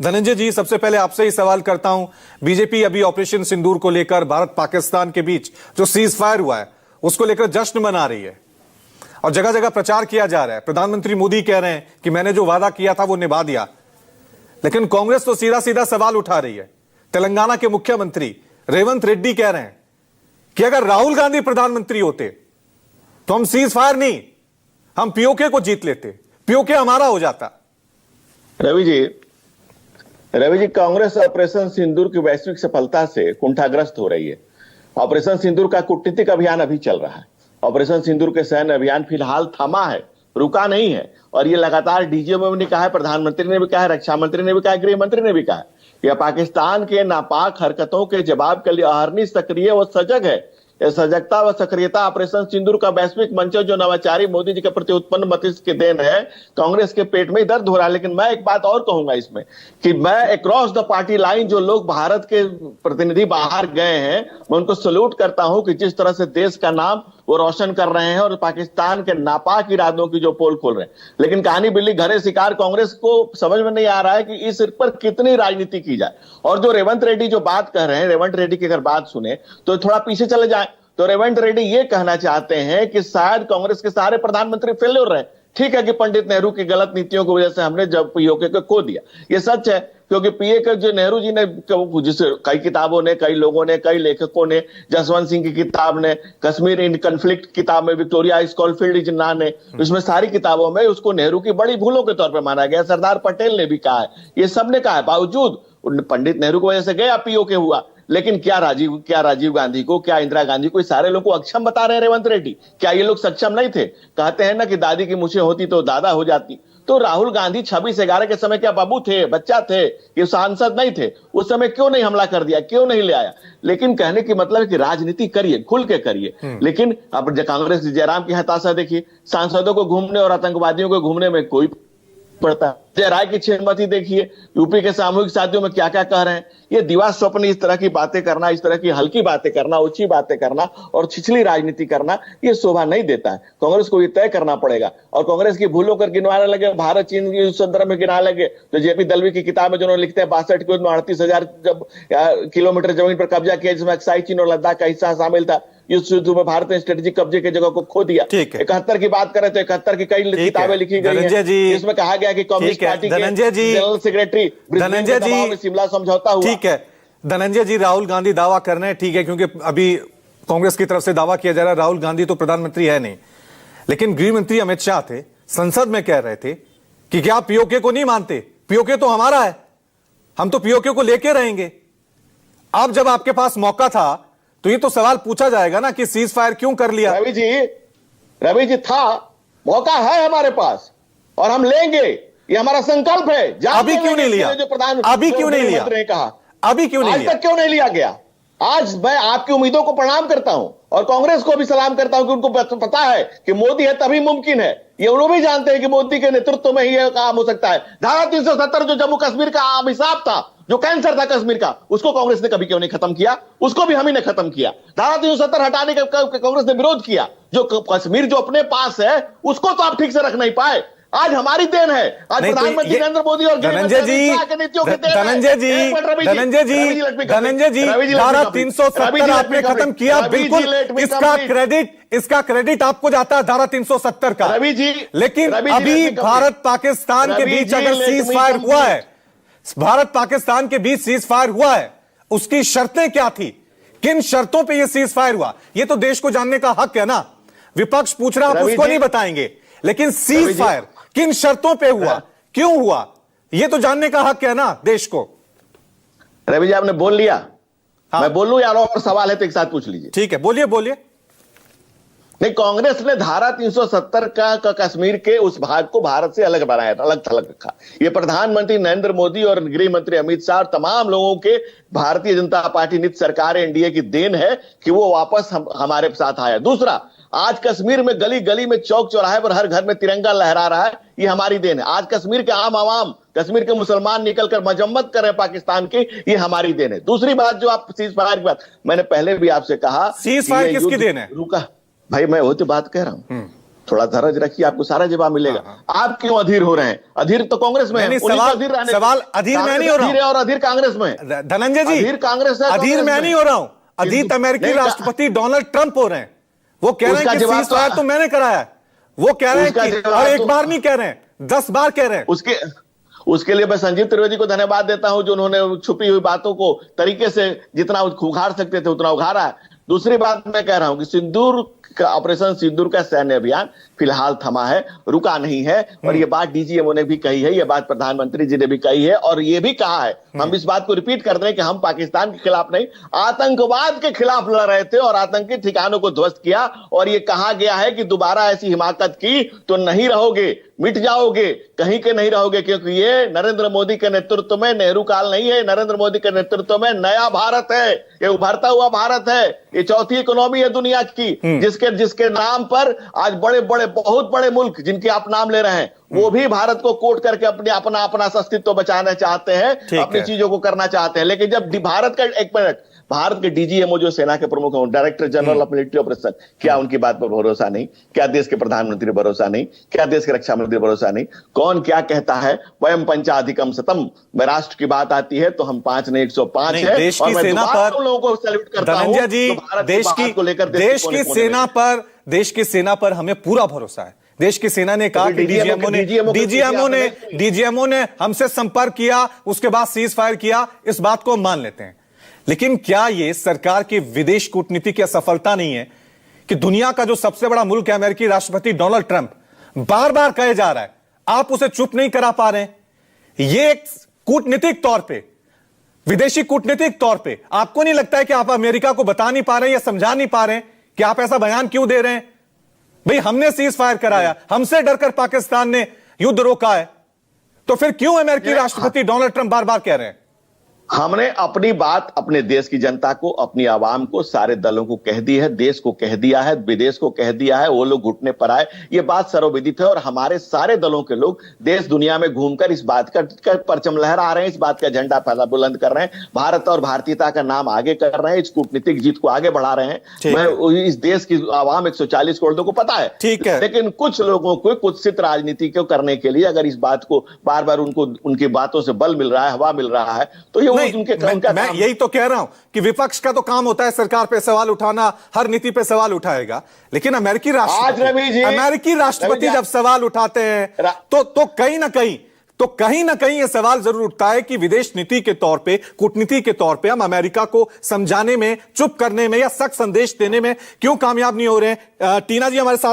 धनंजय जी, सबसे पहले आपसे ही सवाल करता हूं। बीजेपी अभी ऑपरेशन सिंदूर को लेकर भारत पाकिस्तान के बीच जो सीज फायर हुआ है उसको लेकर जश्न मना रही है और जगह जगह प्रचार किया जा रहा है। प्रधानमंत्री मोदी कह रहे हैं कि मैंने जो वादा किया था वो निभा दिया, लेकिन कांग्रेस तो सीधा सीधा सवाल उठा रही है। तेलंगाना के मुख्यमंत्री रेवंत रेड्डी कह रहे हैं कि अगर राहुल गांधी प्रधानमंत्री होते तो हम सीज फायर नहीं, हम पीओके को जीत लेते, पीओके हमारा हो जाता। रवि जी, कांग्रेस ऑपरेशन सिंदूर की वैश्विक सफलता से कुंठाग्रस्त हो रही है। ऑपरेशन सिंदूर का कूटनीतिक अभियान अभी चल रहा है। ऑपरेशन सिंदूर के सैन्य अभियान फिलहाल थमा है, रुका नहीं है, और ये लगातार डीजीएम ने कहा है, प्रधानमंत्री ने भी कहा है, रक्षा मंत्री ने भी कहा है, गृह मंत्री ने भी कहा है। यह पाकिस्तान के नापाक हरकतों के जवाब के लिए अहरनी सक्रिय व सजग है। यह सजगता व सक्रियता ऑपरेशन सिंदूर का वैश्विक मंच जो नवाचारी मोदी जी के प्रति उत्पन्न मस्तिष्क के देन है। कांग्रेस के पेट में ही दर्द हो रहा है। लेकिन मैं एक बात और कहूंगा इसमें कि मैं अक्रॉस द पार्टी लाइन जो लोग भारत के प्रतिनिधि बाहर गए हैं, मैं उनको सल्यूट करता हूं कि जिस तरह से देश का नाम वो रोशन कर रहे हैं और पाकिस्तान के नापाक इरादों की जो पोल खोल रहे हैं। लेकिन कहानी बिल्ली घरे शिकार, कांग्रेस को समझ में नहीं आ रहा है कि इस पर कितनी राजनीति की जाए। और जो रेवंत रेड्डी जो बात कर रहे हैं, रेवंत रेड्डी की अगर बात सुने तो थोड़ा पीछे चले जाए तो रेवंत रेड्डी ये कहना चाहते हैं कि शायद कांग्रेस के सारे प्रधानमंत्री फेल्योर रहे। ठीक है कि पंडित नेहरू की गलत नीतियों की वजह से हमने जब पीओके को खो दिया, ये सच है, क्योंकि पीए के जो नेहरू जी ने, जिसे कई किताबों ने, कई लोगों ने, कई लेखकों ने, जसवंत सिंह की किताब ने, कश्मीर इन कन्फ्लिक्ट किताब में, विक्टोरिया स्कॉलफील्ड जिन्ना ने, उसमें सारी किताबों में उसको नेहरू की बड़ी भूलों के तौर पर माना गया। सरदार पटेल ने भी कहा है, ये सब ने कहा है। बावजूद पंडित नेहरू की वजह से गया पीओके हुआ, लेकिन क्या राजीव गांधी को, क्या इंदिरा गांधी को, सारे लोगों को अक्षम बता रहे हैं रेवंत रेड्डी? क्या ये लोग सक्षम नहीं थे? कहते हैं ना कि दादी की मूछें होती तो दादा हो जाती। तो राहुल गांधी 26/11 के समय क्या बाबू थे, बच्चा थे, ये सांसद नहीं थे? उस समय क्यों नहीं हमला कर दिया, क्यों नहीं ले आया? लेकिन कहने की मतलब है कि राजनीति करिए, खुल के करिए। लेकिन अब कांग्रेस जयराम की हताशा देखिए, सांसदों को घूमने और आतंकवादियों को घूमने में कोई पड़ता है। जय राय की छेड़मती देखिए, यूपी के सामूहिक शादियों में क्या क्या कह रहे हैं। ये दिवा स्वप्न, इस तरह की बातें करना, इस तरह की हल्की बातें करना, ऊंची बातें करना और छिछली राजनीति करना, ये शोभा नहीं देता है। कांग्रेस को ये तय करना पड़ेगा। और कांग्रेस की भूलों कर गिनवाने लगे, भारत चीन के संदर्भ में गिनाने लगे, तो जेपी दलवी की किताब में जिन्होंने लिखते हैं 62 के 38,000 किलोमीटर जमीन पर कब्जा किया, जिसमें अक्साई चीन और लद्दाख का हिस्सा शामिल था। इस युद्ध में भारत ने स्ट्रेटेजिक कब्जे की जगह को खो दिया। 71 की बात करें तो 71 की कई किताबें लिखी गई हैं, इसमें कहा गया कि कम्युनिस्ट पार्टी के जनरल सेक्रेटरी धनंजय जी शिमला समझौता हुआ। ठीक है धनंजय जी, राहुल गांधी दावा कर रहे हैं, ठीक है, क्योंकि अभी कांग्रेस की तरफ से दावा किया जा रहा है राहुल गांधी तो प्रधानमंत्री है नहीं, लेकिन गृह मंत्री अमित शाह थे, संसद में कह रहे थे कि क्या आप पीओके को नहीं मानते, पीओके तो हमारा है, हम तो पीओके को लेके रहेंगे। अब जब आपके पास मौका था तो ये तो सवाल पूछा जाएगा ना कि सीज फायर क्यों कर लिया? रवि जी था, मौका है हमारे पास और हम लेंगे, ये हमारा संकल्प है। अभी क्यों नहीं लिया? जो प्रधान अभी क्यों नहीं लिया? कहा अभी क्यों नहीं लिया? आज तक क्यों नहीं लिया गया? आज मैं आपकी उम्मीदों को प्रणाम करता हूं और कांग्रेस को भी सलाम करता हूं कि उनको पता है कि मोदी है तभी मुमकिन है। ये उन्होंने भी जानते हैं कि मोदी के नेतृत्व में ही यह काम हो सकता है। धारा 370 जो जम्मू कश्मीर का अभिशाप था, जो कैंसर था कश्मीर का, उसको कांग्रेस ने कभी क्यों नहीं खत्म किया? उसको भी हम ही ने खत्म किया। धारा 370 हटाने का कांग्रेस ने विरोध किया। जो कश्मीर जो अपने पास है उसको तो आप ठीक से रख नहीं पाए। आज हमारी देन है, आज प्रधानमंत्री नरेंद्र मोदी और धनंजय जी, धारा 370 आपने खत्म किया, बिल्कुल इसका क्रेडिट आपको जाता है धारा 370 का। रवि जी, लेकिन अभी भारत पाकिस्तान के बीच अगर सीज फायर हुआ है, भारत पाकिस्तान के बीच सीज फायर हुआ है, उसकी शर्तें क्या थी, किन शर्तों पे यह सीज फायर हुआ, यह तो देश को जानने का हक है ना। विपक्ष पूछ रहा, आप उसको नहीं बताएंगे, लेकिन सीज फायर किन शर्तों पे हुआ, क्यों हुआ, यह तो जानने का हक है ना देश को। रवि जी आपने बोल लिया, हाँ। मैं बोलूं यार, और सवाल है तो एक साथ पूछ लीजिए। ठीक है, बोलिए बोलिए। नहीं, कांग्रेस ने धारा 370 का कश्मीर के उस भाग को भारत से अलग बनाया था, अलग थलग रखा। ये प्रधानमंत्री नरेंद्र मोदी और गृह मंत्री अमित शाह और तमाम लोगों के, भारतीय जनता पार्टी नीति सरकार एनडीए की देन है कि वो वापस हमारे साथ आया। दूसरा, आज कश्मीर में गली गली में, चौक चौराहे पर हर घर में तिरंगा लहरा रहा है, ये हमारी देन है। आज कश्मीर के आम आवाम, कश्मीर के मुसलमान निकलकर मजम्मत कर रहे हैं पाकिस्तान की, ये हमारी देन है। दूसरी बात जो आप सीज फायर की बात, मैंने पहले भी आपसे कहा, सीज फायर किसकी देन है? रुका भाई, मैं वो तो बात कह रहा हूं। थोड़ा धैर्य रखिए, आपको सारा जवाब मिलेगा। आप क्यों अधीर हो रहे हैं? अधीर तो कांग्रेस में है। नहीं, उन्हीं को अधीर रहने दो। सवाल अधीर मैं नहीं हो रहा हूं। अधीर है और अधीर कांग्रेस में है। धनंजय जी, अधीर कांग्रेस है, अधीर मैं नहीं हो रहा हूं। अधीर अमेरिकी राष्ट्रपति डोनाल्ड ट्रंप हो रहे हैं। वो कह रहे हैं कि सीज फायर तो मैंने कराया है। वो कह रहे हैं कि, और एक बार नहीं कह रहे हैं, 10 बार कह रहे हैं। उसके लिए मैं संजीव त्रिवेदी को धन्यवाद देता हूं, जो उन्होंने छुपी हुई बातों को तरीके से जितना उखाड़ सकते थे उतना उखाड़ा है। दूसरी बात मैं कह रहा हूं कि सिंदूर का ऑपरेशन सिंदूर का सैन्य अभियान फिलहाल थमा है, रुका नहीं है। और ये बात डीजीएमओ ने भी कही है, ये बात प्रधानमंत्री जी ने भी कही है, और ये भी कहा है, हम इस बात को रिपीट कर रहे हैं कि हम पाकिस्तान के खिलाफ नहीं, आतंकवाद के खिलाफ लड़ रहे थे और आतंकी ठिकानों को ध्वस्त किया। और ये कहा गया है कि दोबारा ऐसी हिमाकत की तो नहीं रहोगे, मिट जाओगे, कहीं के नहीं रहोगे, क्योंकि ये नरेंद्र मोदी के नेतृत्व में नेहरू काल नहीं है, नरेंद्र मोदी के नेतृत्व में नया भारत है, ये उभरता हुआ भारत है, ये चौथी इकोनॉमी है दुनिया की, जिसके नाम पर आज बड़े बड़े बहुत बड़े मुल्क जिनके आप नाम ले रहे हैं, वो भी भारत को कोट करके अपना अस्तित्व बचाना चाहते हैं, अपनी चीजों को करना चाहते हैं। लेकिन जब भारत का, एक मिनट, भारत के डीजीएमओ जो सेना के प्रमुख हैं, director general of military operation, क्या उनकी बात पर भरोसा नहीं? क्या देश के प्रधानमंत्री भरोसा नहीं? क्या देश के रक्षा मंत्री भरोसा नहीं? कौन क्या कहता है? वयम पंचाधिकम शतम, मैं राष्ट्र की बात आती है तो हम 5 नहीं 105 है। देश की सेना पर लोगों को सैल्यूट करता हूं, धनंजय जी, देश की सेना पर हमें पूरा भरोसा है। देश की सेना ने कहा कि डीजीएमओ ने हमसे संपर्क किया, उसके बाद सीज फायर किया, इस बात को हम मान लेते हैं। लेकिन क्या यह सरकार की विदेश कूटनीति की असफलता नहीं है कि दुनिया का जो सबसे बड़ा मुल्क है, अमेरिकी राष्ट्रपति डोनाल्ड ट्रंप, बार बार कहे जा रहा है, आप उसे चुप नहीं करा पा रहे हैं? यह एक कूटनीतिक तौर पे, विदेशी कूटनीतिक तौर पे आपको नहीं लगता है कि आप अमेरिका को बता नहीं पा रहे हैं या समझा नहीं पा रहे हैं कि आप ऐसा बयान क्यों दे रहे हैं? भाई, हमने सीज फायर कराया, हमसे डरकर पाकिस्तान ने युद्ध रोका है, तो फिर क्यों अमेरिकी राष्ट्रपति डोनाल्ड ट्रंप बार बार कह रहे हैं? हमने अपनी बात अपने देश की जनता को, अपनी आवाम को, सारे दलों को कह दी है, देश को कह दिया है, विदेश को कह दिया है, वो लोग घुटने पर आए, ये बात सर्वविदित है। और हमारे सारे दलों के लोग देश दुनिया में घूमकर इस बात का परचम लहरा रहे हैं, इस बात का झंडा फैला बुलंद कर रहे हैं, भारत और भारतीयता का नाम आगे कर रहे हैं, इस कूटनीतिक जीत को आगे बढ़ा रहे हैं। मैं इस देश की आवाम 140 करोड़ को पता है, ठीक है, लेकिन कुछ लोगों को कुत्सित राजनीति को करने के लिए अगर इस बात को बार बार उनकी बातों से बल मिल रहा है, हवा मिल रहा है, तो ये मैं यही तो कह रहा हूं कि विपक्ष का तो काम होता है सरकार पे सवाल उठाना, हर नीति पे सवाल उठाएगा, लेकिन अमेरिकी राष्ट्रपति जब सवाल उठाते हैं तो कहीं ना कहीं यह सवाल जरूर उठता है कि विदेश नीति के तौर पे, कूटनीति के तौर पे हम अमेरिका को समझाने में, चुप करने में या सख्त संदेश देने में क्यों कामयाब नहीं हो रहे हैं? टीना जी हमारे साथ